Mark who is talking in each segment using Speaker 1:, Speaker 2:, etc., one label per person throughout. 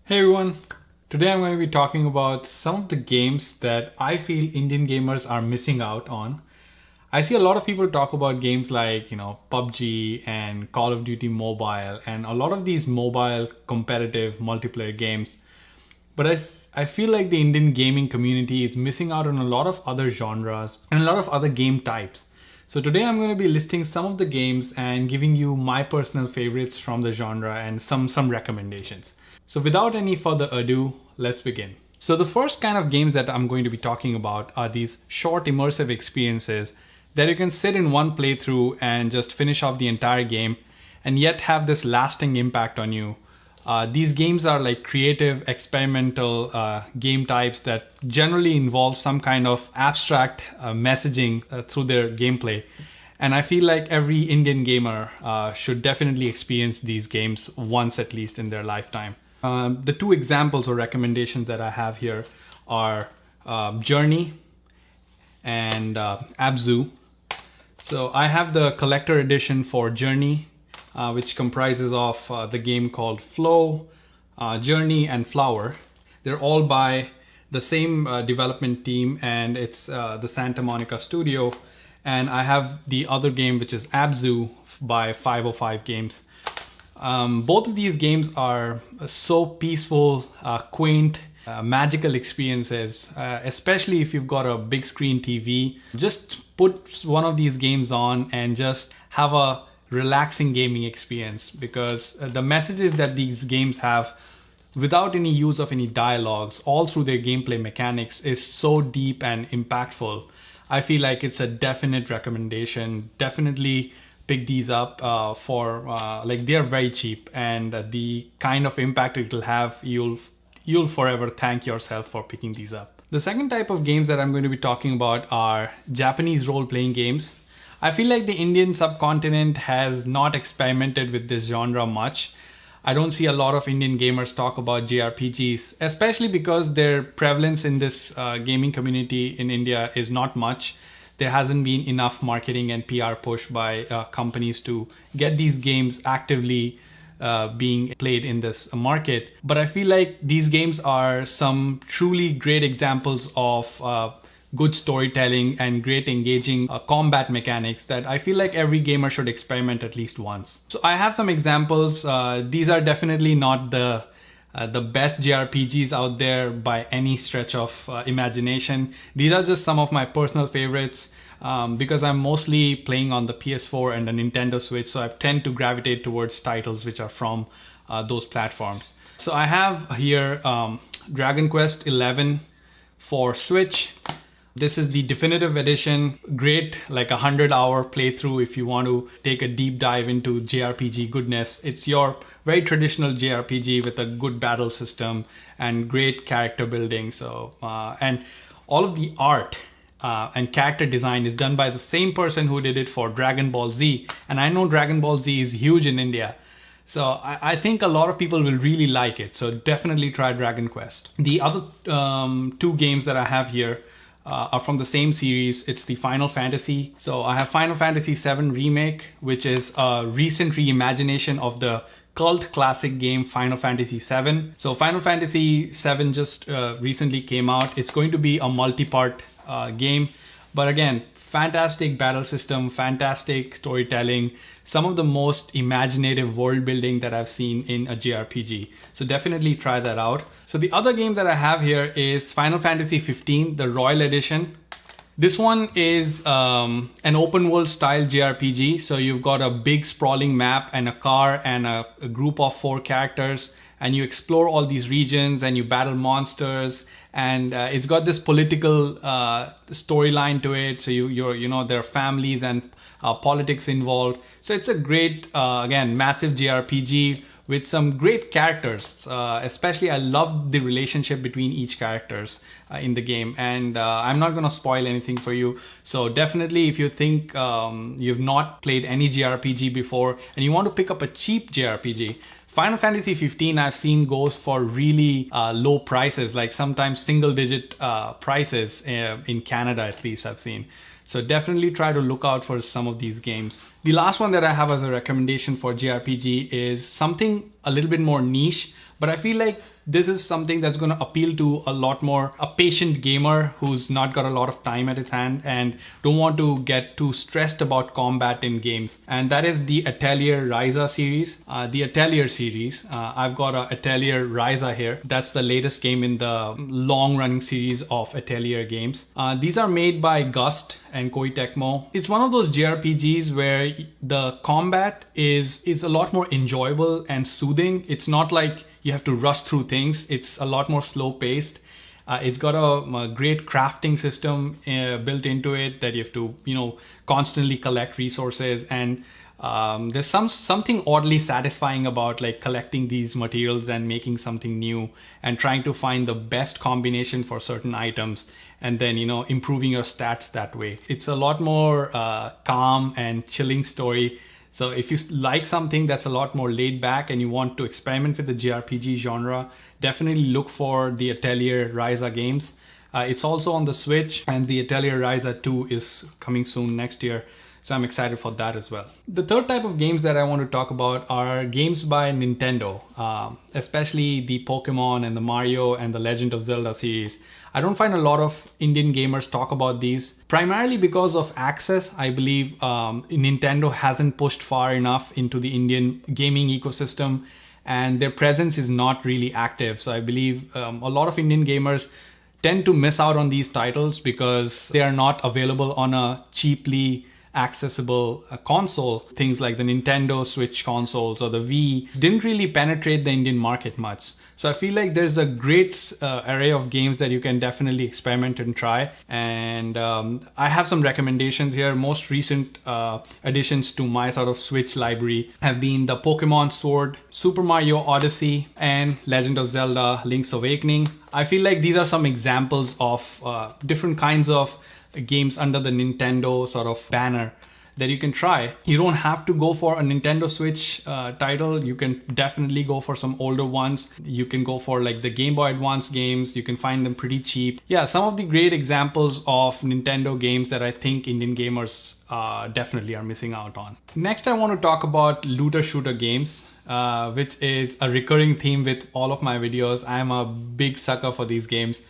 Speaker 1: Hey everyone, today I'm going to be talking about some of the games that I feel Indian gamers are missing out on. I see a lot of people talk about games like, PUBG and Call of Duty Mobile and a lot of these mobile competitive multiplayer games. But I feel like the Indian gaming community is missing out on a lot of other genres and a lot of other game types. So today I'm going to be listing some of the games and giving you my personal favorites from the genre and some recommendations. So without any further ado, let's begin. So the first kind of games that I'm going to be talking about are these short immersive experiences that you can sit in one playthrough and just finish off the entire game and yet have this lasting impact on you. These games are like creative, experimental game types that generally involve some kind of abstract messaging through their gameplay. And I feel like every Indian gamer should definitely experience these games once at least in their lifetime. The two examples or recommendations that I have here are Journey and Abzu. So I have the collector edition for Journey, which comprises of the game called Flow, Journey, and Flower. They're all by the same development team, and it's the Santa Monica studio. And I have the other game, which is Abzu by 505 Games. Both of these games are so peaceful, quaint, magical experiences, especially if you've got a big screen TV. Just put one of these games on and just have a relaxing gaming experience, because the messages that these games have without any use of any dialogues all through their gameplay mechanics is so deep and impactful. I feel like it's a definite recommendation. Definitely pick these up for like they're very cheap, and the kind of impact it will have, you'll forever thank yourself for picking these up. The second type of games that I'm going to be talking about are Japanese role-playing games. I feel like the Indian subcontinent has not experimented with this genre much. I don't see a lot of Indian gamers talk about JRPGs, especially because their prevalence in this gaming community in India is not much. There hasn't been enough marketing and PR push by companies to get these games actively being played in this market. But I feel like these games are some truly great examples of good storytelling and great engaging combat mechanics that I feel like every gamer should experiment at least once. So I have some examples. These are definitely not the best JRPGs out there by any stretch of imagination. These are just some of my personal favorites because I'm mostly playing on the PS4 and the Nintendo Switch, so I tend to gravitate towards titles which are from those platforms. So I have here Dragon Quest XI for Switch. This is the definitive edition. Great, like 100-hour playthrough if you want to take a deep dive into JRPG goodness. It's your very traditional JRPG with a good battle system and great character building. So and all of the art and character design is done by the same person who did it for Dragon Ball Z. And I know Dragon Ball Z is huge in India, so I think a lot of people will really like it. So definitely try Dragon Quest. The other two games that I have here are from the same series. It's the Final Fantasy. So I have Final Fantasy VII Remake, which is a recent reimagination of the cult classic game Final Fantasy VII. So Final Fantasy VII just recently came out. It's going to be a multi-part game, but again, fantastic battle system, fantastic storytelling, some of the most imaginative world building that I've seen in a JRPG. So definitely try that out. So the other game that I have here is Final Fantasy 15, the Royal Edition. This one is an open world style JRPG. So you've got a big sprawling map and a car and a group of 4 characters, and you explore all these regions and you battle monsters, and it's got this political storyline to it. So there are families and politics involved. So it's a great, again, massive JRPG with some great characters. Especially I love the relationship between each characters in the game, and I'm not gonna spoil anything for you. So definitely if you think you've not played any JRPG before and you want to pick up a cheap JRPG, Final Fantasy 15 I've seen goes for really low prices, like sometimes single digit prices in Canada at least I've seen. So definitely try to look out for some of these games. The last one that I have as a recommendation for JRPG is something a little bit more niche, but I feel like this is something that's going to appeal to a lot more a patient gamer who's not got a lot of time at his hand and don't want to get too stressed about combat in games. And that is the Atelier Ryza series. The Atelier series, I've got a Atelier Ryza here. That's the latest game in the long running series of Atelier games. These are made by Gust and Koei Tecmo. It's one of those JRPGs where the combat is a lot more enjoyable and soothing. It's not like you have to rush through things. It's a lot more slow paced. It's got a great crafting system built into it that you have to, constantly collect resources. And there's something oddly satisfying about like collecting these materials and making something new and trying to find the best combination for certain items and then, improving your stats that way. It's a lot more calm and chilling story. So if you like something that's a lot more laid back and you want to experiment with the JRPG genre, definitely look for the Atelier Ryza games. It's also on the Switch, and the Atelier Ryza 2 is coming soon next year. So I'm excited for that as well. The third type of games that I want to talk about are games by Nintendo, especially the Pokemon and the Mario and the Legend of Zelda series. I don't find a lot of Indian gamers talk about these, primarily because of access. I believe Nintendo hasn't pushed far enough into the Indian gaming ecosystem and their presence is not really active. So I believe a lot of Indian gamers tend to miss out on these titles because they are not available on a cheaply accessible console. Things like the Nintendo Switch consoles or the Wii didn't really penetrate the Indian market much. So I feel like there's a great array of games that you can definitely experiment and try. And I have some recommendations here. Most recent additions to my sort of Switch library have been the Pokemon Sword, Super Mario Odyssey, and Legend of Zelda Link's Awakening. I feel like these are some examples of different kinds of games under the Nintendo sort of banner that you can try. You don't have to go for a Nintendo Switch title. You can definitely go for some older ones. You can go for like the Game Boy Advance games. You can find them pretty cheap. Yeah, some of the great examples of Nintendo games that I think Indian gamers definitely are missing out on. Next, I want to talk about looter shooter games, which is a recurring theme with all of my videos. I'm a big sucker for these games.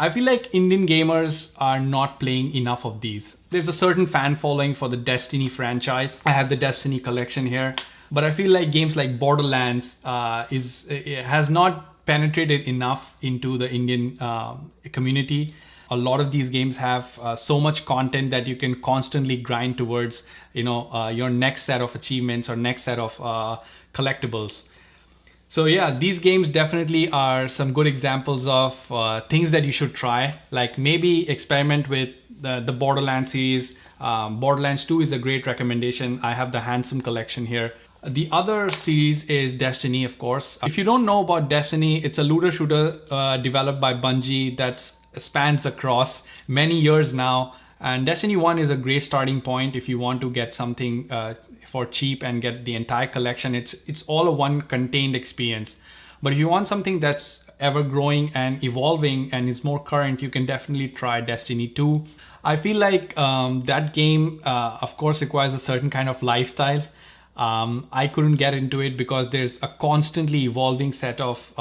Speaker 1: I feel like Indian gamers are not playing enough of these. There's a certain fan following for the Destiny franchise. I have the Destiny collection here, but I feel like games like Borderlands has not penetrated enough into the Indian community. A lot of these games have so much content that you can constantly grind towards, your next set of achievements or next set of collectibles. So yeah, these games definitely are some good examples of things that you should try. Like maybe experiment with the Borderlands series. Borderlands 2 is a great recommendation. I have the Handsome collection here. The other series is Destiny, of course. If you don't know about Destiny, it's a looter shooter developed by Bungie that spans across many years now. And Destiny 1 is a great starting point if you want to get something for cheap and get the entire collection. It's all a one contained experience. But if you want something that's ever growing and evolving and is more current, you can definitely try Destiny 2. I feel like that game, of course, requires a certain kind of lifestyle. I couldn't get into it because there's a constantly evolving set of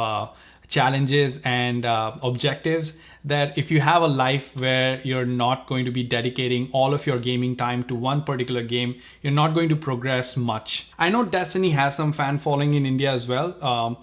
Speaker 1: challenges and objectives that if you have a life where you're not going to be dedicating all of your gaming time to one particular game, you're not going to progress much. I know Destiny has some fan following in India as well,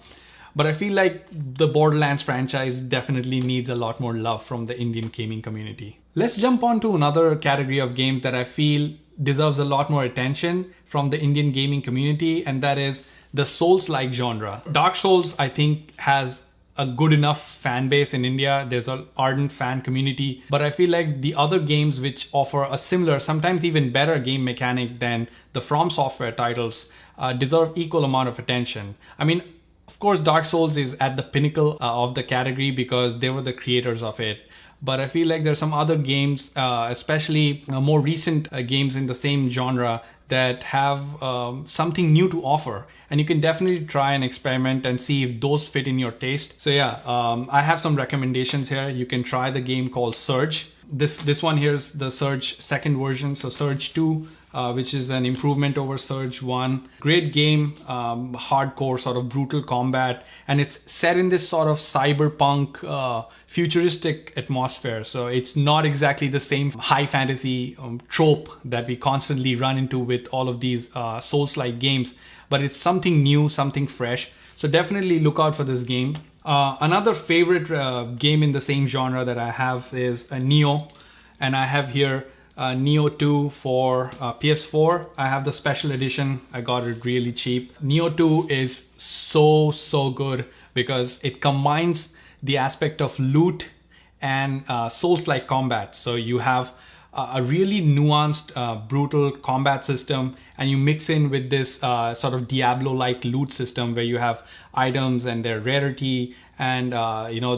Speaker 1: but I feel like the Borderlands franchise definitely needs a lot more love from the Indian gaming community. Let's jump on to another category of games that I feel deserves a lot more attention from the Indian gaming community, and that is the Souls-like genre. Dark Souls, I think, has a good enough fan base in India. There's an ardent fan community, but I feel like the other games which offer a similar, sometimes even better game mechanic than the From Software titles deserve equal amount of attention. I mean, of course, Dark Souls is at the pinnacle of the category because they were the creators of it. But I feel like there's some other games, especially more recent games in the same genre that have something new to offer, and you can definitely try and experiment and see if those fit in your taste. So yeah, I have some recommendations here. You can try the game called Surge. This one here is the Surge second version, so Surge 2. which is an improvement over Surge 1. Great game, hardcore, sort of brutal combat, and it's set in this sort of cyberpunk, futuristic atmosphere. So it's not exactly the same high fantasy trope that we constantly run into with all of these Souls-like games, but it's something new, something fresh. So definitely look out for this game. Another favorite game in the same genre that I have is Neo, and I have here Neo 2 for PS4. I have the special edition. I got it really cheap. Neo 2 is so good because it combines the aspect of loot and Souls-like combat. So you have a really nuanced, brutal combat system, and you mix in with this sort of Diablo-like loot system where you have items and their rarity, and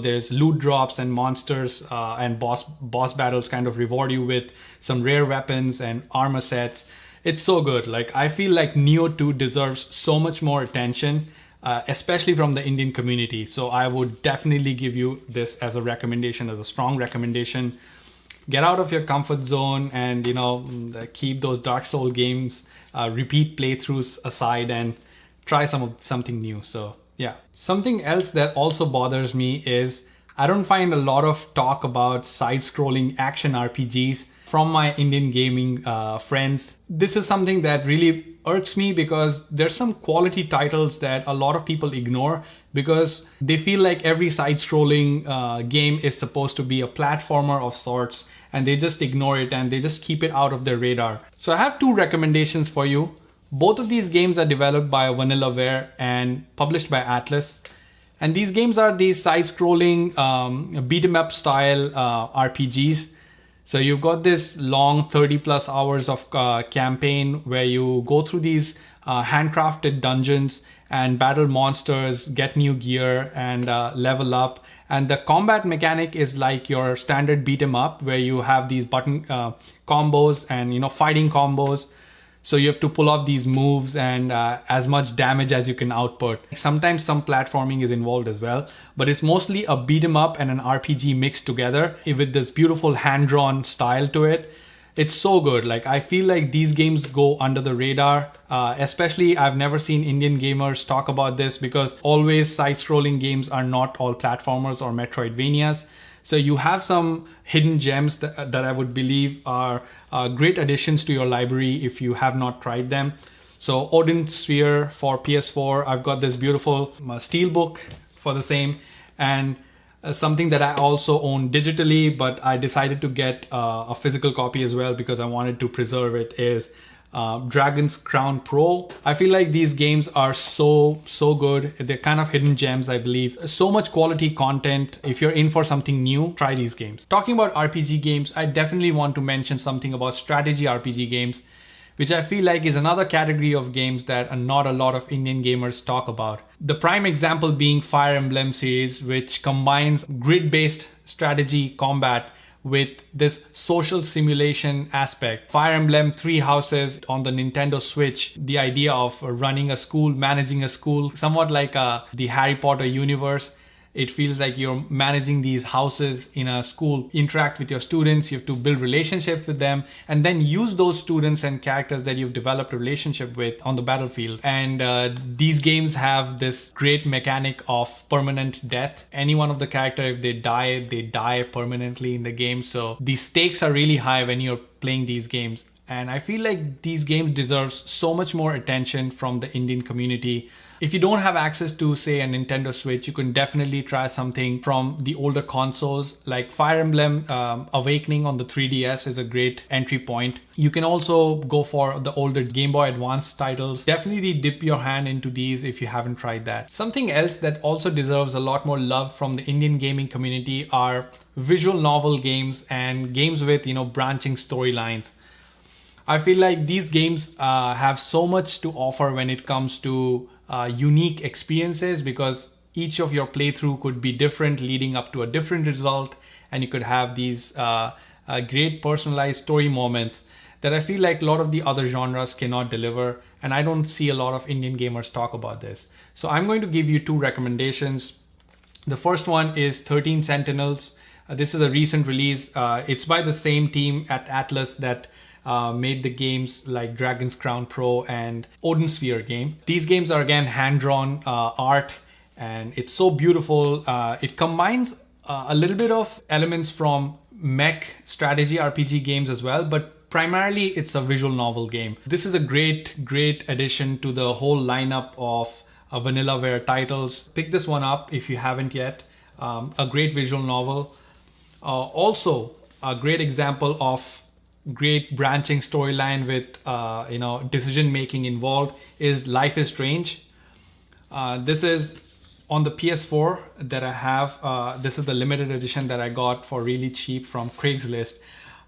Speaker 1: there's loot drops and monsters and boss battles kind of reward you with some rare weapons and armor sets. It's so good. Like, I feel like Neo 2 deserves so much more attention, especially from the Indian community. So I would definitely give you this as a recommendation, as a strong recommendation. Get out of your comfort zone and, keep those Dark Souls games, repeat playthroughs aside, and try something new. So yeah. Something else that also bothers me is I don't find a lot of talk about side-scrolling action RPGs from my Indian gaming friends. This is something that really irks me because there's some quality titles that a lot of people ignore because they feel like every side-scrolling game is supposed to be a platformer of sorts, and they just ignore it and they just keep it out of their radar. So I have two recommendations for you. Both of these games are developed by Vanillaware and published by Atlus. And these games are these side-scrolling beat 'em up style RPGs. So you've got this long 30 plus hours of campaign where you go through these handcrafted dungeons and battle monsters, get new gear, and level up. And the combat mechanic is like your standard beat 'em up where you have these button combos and fighting combos. So you have to pull off these moves and as much damage as you can output. Sometimes some platforming is involved as well, but it's mostly a beat 'em up and an RPG mixed together with this beautiful hand-drawn style to it. It's so good. Like, I feel like these games go under the radar. Especially, I've never seen Indian gamers talk about this because always side-scrolling games are not all platformers or Metroidvanias. So you have some hidden gems that I would believe are great additions to your library if you have not tried them. So Odin Sphere for PS4, I've got this beautiful steelbook for the same, and something that I also own digitally, but I decided to get a physical copy as well because I wanted to preserve it, is Dragon's Crown Pro. I feel like these games are so good. They're kind of hidden gems, I believe. So much quality content. If you're in for something new, try these games. Talking about RPG games, I definitely want to mention something about strategy RPG games, which I feel like is another category of games that not a lot of Indian gamers talk about. The prime example being Fire Emblem series, which combines grid-based strategy combat with this social simulation aspect. Fire Emblem Three Houses on the Nintendo Switch, the idea of running a school, managing a school, somewhat like the Harry Potter universe. It feels like you're managing these houses in a school, interact with your students, you have to build relationships with them, and then use those students and characters that you've developed a relationship with on the battlefield. And these games have this great mechanic of permanent death. Any one of the characters, if they die permanently in the game. So the stakes are really high when you're playing these games. And I feel like these games deserve so much more attention from the Indian community. If you don't have access to, say, a Nintendo Switch, you can definitely try something from the older consoles. Like Fire Emblem Awakening on the 3DS is a great entry point. You can also go for the older Game Boy Advance titles. Definitely dip your hand into these if you haven't tried that. Something else that also deserves a lot more love from the Indian gaming community are visual novel games and games with, branching storylines. I feel like these games have so much to offer when it comes to unique experiences, because each of your playthrough could be different, leading up to a different result, and you could have these great personalized story moments that I feel like a lot of the other genres cannot deliver, and I don't see a lot of Indian gamers talk about this. So I'm going to give you two recommendations. The first one is 13 Sentinels. This is a recent release. It's by the same team at Atlus that made the games like Dragon's Crown Pro and Odin Sphere game. These games are again hand-drawn art, and it's so beautiful. It combines a little bit of elements from mech strategy RPG games as well, but primarily it's a visual novel game. This is a great addition to the whole lineup of Vanillaware titles. Pick this one up if you haven't yet. A great visual novel. Also, a great example of great branching storyline with decision making involved is Life is Strange. This is on the PS4 that I have. This is the limited edition that I got for really cheap from Craigslist.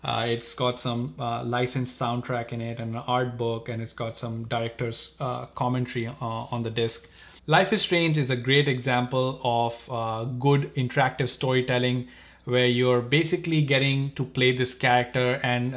Speaker 1: It's got some licensed soundtrack in it and an art book, and it's got some director's commentary on the disc. Life is Strange is a great example of good interactive storytelling where you're basically getting to play this character and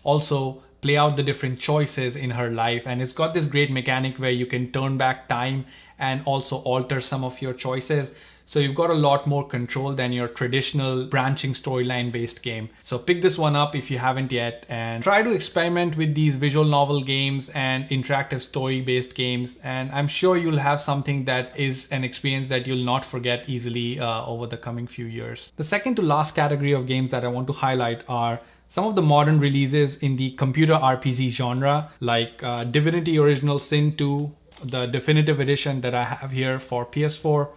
Speaker 1: also play out the different choices in her life. And it's got this great mechanic where you can turn back time and also alter some of your choices. So you've got a lot more control than your traditional branching storyline based game. So pick this one up if you haven't yet, and try to experiment with these visual novel games and interactive story based games. And I'm sure you'll have something that is an experience that you'll not forget easily over the coming few years. The second to last category of games that I want to highlight are some of the modern releases in the computer RPG genre, like Divinity Original Sin 2, the definitive edition that I have here for PS4.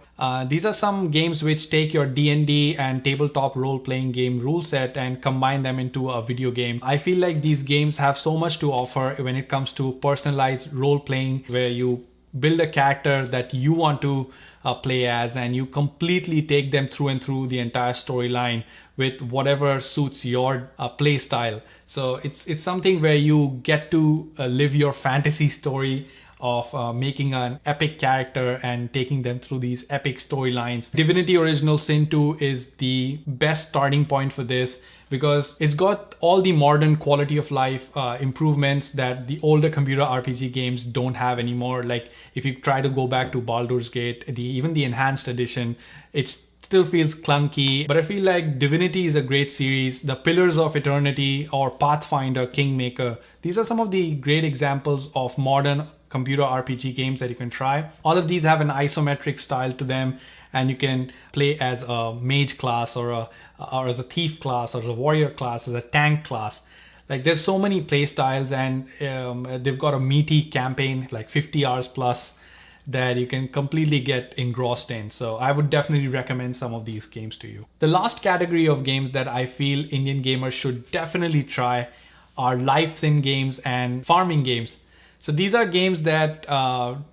Speaker 1: These are some games which take your D&D and tabletop role-playing game rule set and combine them into a video game. I feel like these games have so much to offer when it comes to personalized role-playing, where you build a character that you want to play as, and you completely take them through and through the entire storyline with whatever suits your play style. So it's something where you get to live your fantasy story of making an epic character and taking them through these epic storylines. Divinity Original Sin 2 is the best starting point for this because it's got all the modern quality of life improvements that the older computer RPG games don't have anymore. Like if you try to go back to Baldur's Gate, even the enhanced edition, it still feels clunky. But I feel like Divinity is a great series. The Pillars of Eternity or Pathfinder, Kingmaker, these are some of the great examples of modern computer RPG games that you can try. All of these have an isometric style to them, and you can play as a mage class or as a thief class or as a warrior class, as a tank class. Like there's so many play styles, and they've got a meaty campaign, like 50 hours plus, that you can completely get engrossed in. So I would definitely recommend some of these games to you. The last category of games that I feel Indian gamers should definitely try are life sim games and farming games. So these are games that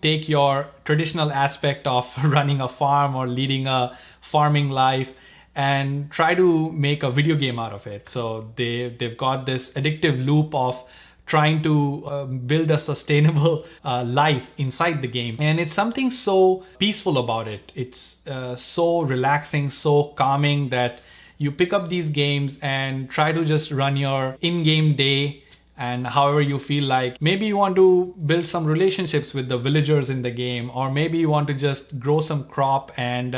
Speaker 1: take your traditional aspect of running a farm or leading a farming life and try to make a video game out of it. So they've got this addictive loop of trying to build a sustainable life inside the game. And it's something so peaceful about it. It's so relaxing, so calming that you pick up these games and try to just run your in-game day and however you feel like. Maybe you want to build some relationships with the villagers in the game, or maybe you want to just grow some crop and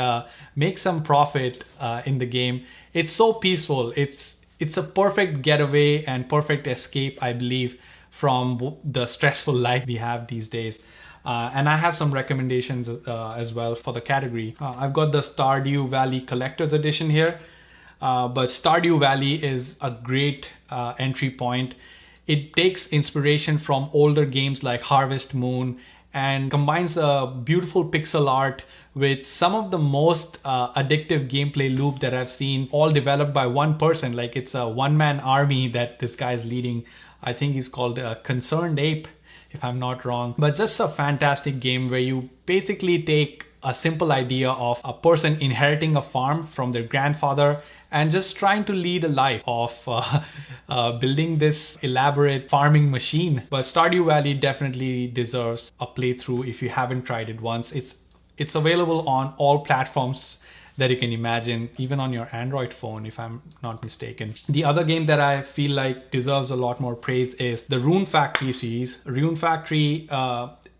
Speaker 1: make some profit in the game. It's so peaceful. It's a perfect getaway and perfect escape, I believe, from the stressful life we have these days. And I have some recommendations as well for the category. I've got the Stardew Valley Collector's Edition here, but Stardew Valley is a great entry point. It takes inspiration from older games like Harvest Moon and combines a beautiful pixel art with some of the most addictive gameplay loop that I've seen, all developed by one person. Like it's a one-man army that this guy's leading. I think he's called Concerned Ape, if I'm not wrong. But just a fantastic game where you basically take a simple idea of a person inheriting a farm from their grandfather and just trying to lead a life of building this elaborate farming machine. But Stardew Valley definitely deserves a playthrough if you haven't tried it once. It's available on all platforms that you can imagine, even on your Android phone, if I'm not mistaken. The other game that I feel like deserves a lot more praise is the Rune Factory series. Rune Factory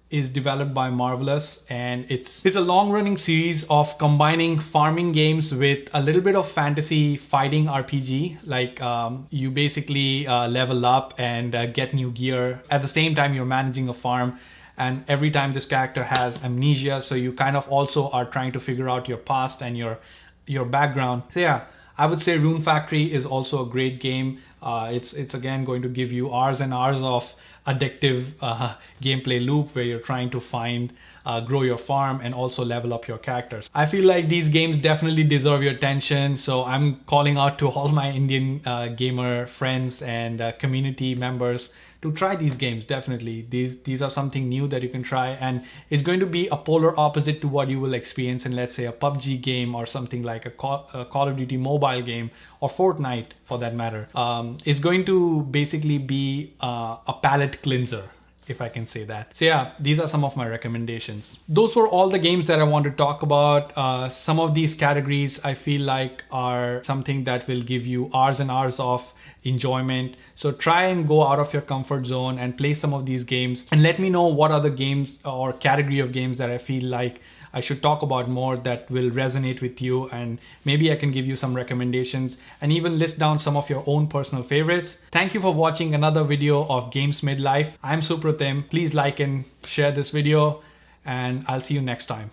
Speaker 1: is developed by Marvelous, and it's a long-running series of combining farming games with a little bit of fantasy fighting RPG. Like you basically level up and get new gear. At the same time, you're managing a farm, and every time this character has amnesia, so you kind of also are trying to figure out your past and your background. So yeah, I would say Rune Factory is also a great game. It's again going to give you hours and hours of addictive gameplay loop where you're trying to find, grow your farm and also level up your characters. I feel like these games definitely deserve your attention, so I'm calling out to all my Indian gamer friends and community members to try these games. Definitely, these are something new that you can try, and it's going to be a polar opposite to what you will experience in, let's say, a PUBG game or something like a Call of Duty mobile game or Fortnite for that matter. It's going to basically be a palate cleanser, if I can say that. So yeah, these are some of my recommendations. Those were all the games that I want to talk about. Some of these categories I feel like are something that will give you hours and hours of enjoyment. So try and go out of your comfort zone and play some of these games, and let me know what other games or category of games that I feel like I should talk about more that will resonate with you, and maybe I can give you some recommendations and even list down some of your own personal favorites. Thank you for watching another video of Games Midlife. I'm Supratim. Please like and share this video, and I'll see you next time.